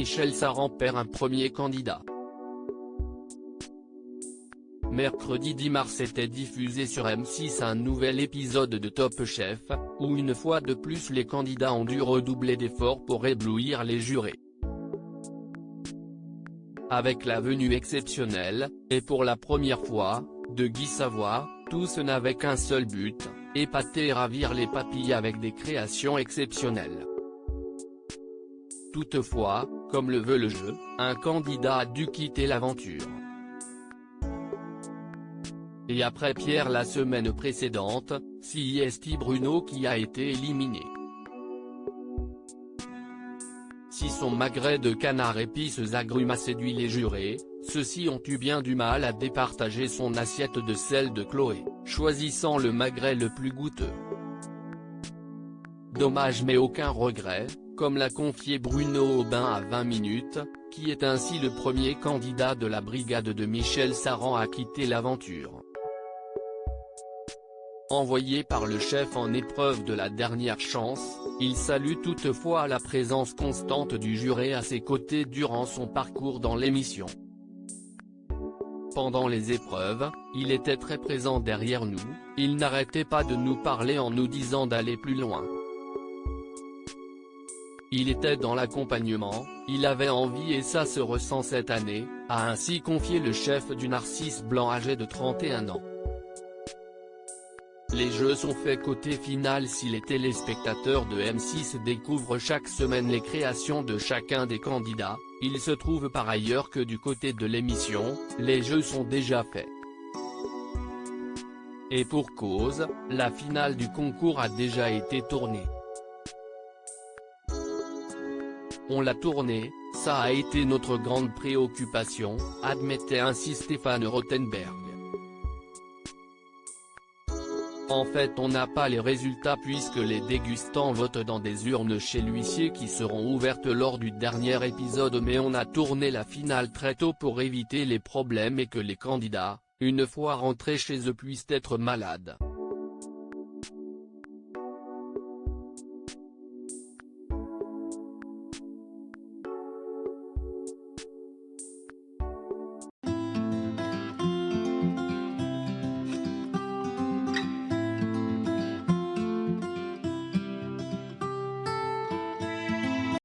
Michel Saran perd un premier candidat. Mercredi 10 mars était diffusé sur M6 un nouvel épisode de Top Chef, où une fois de plus les candidats ont dû redoubler d'efforts pour éblouir les jurés. Avec la venue exceptionnelle, et pour la première fois, de Guy Savoy, tous n'avaient qu'un seul but, épater et ravir les papilles avec des créations exceptionnelles. Toutefois, comme le veut le jeu, un candidat a dû quitter l'aventure. Et après Pierre la semaine précédente, c'est Bruno qui a été éliminé. Si son magret de canard épices agrumes a séduit les jurés, ceux-ci ont eu bien du mal à départager son assiette de sel de Chloé, choisissant le magret le plus goûteux. Dommage mais aucun regret, comme l'a confié Bruno Aubin à 20 minutes, qui est ainsi le premier candidat de la brigade de Michel Saran à quitter l'aventure. Envoyé par le chef en épreuve de la dernière chance, il salue toutefois la présence constante du juré à ses côtés durant son parcours dans l'émission. Pendant les épreuves, il était très présent derrière nous, il n'arrêtait pas de nous parler en nous disant d'aller plus loin. Il était dans l'accompagnement, il avait envie et ça se ressent cette année, a ainsi confié le chef du Narcisse Blanc âgé de 31 ans. Les jeux sont faits côté final si les téléspectateurs de M6 découvrent chaque semaine les créations de chacun des candidats, il se trouve par ailleurs que du côté de l'émission, les jeux sont déjà faits. Et pour cause, la finale du concours a déjà été tournée. On l'a tournée, ça a été notre grande préoccupation, admettait ainsi Stéphane Rothenberg. En fait on n'a pas les résultats puisque les dégustants votent dans des urnes chez l'huissier qui seront ouvertes lors du dernier épisode mais on a tourné la finale très tôt pour éviter les problèmes et que les candidats, une fois rentrés chez eux puissent être malades.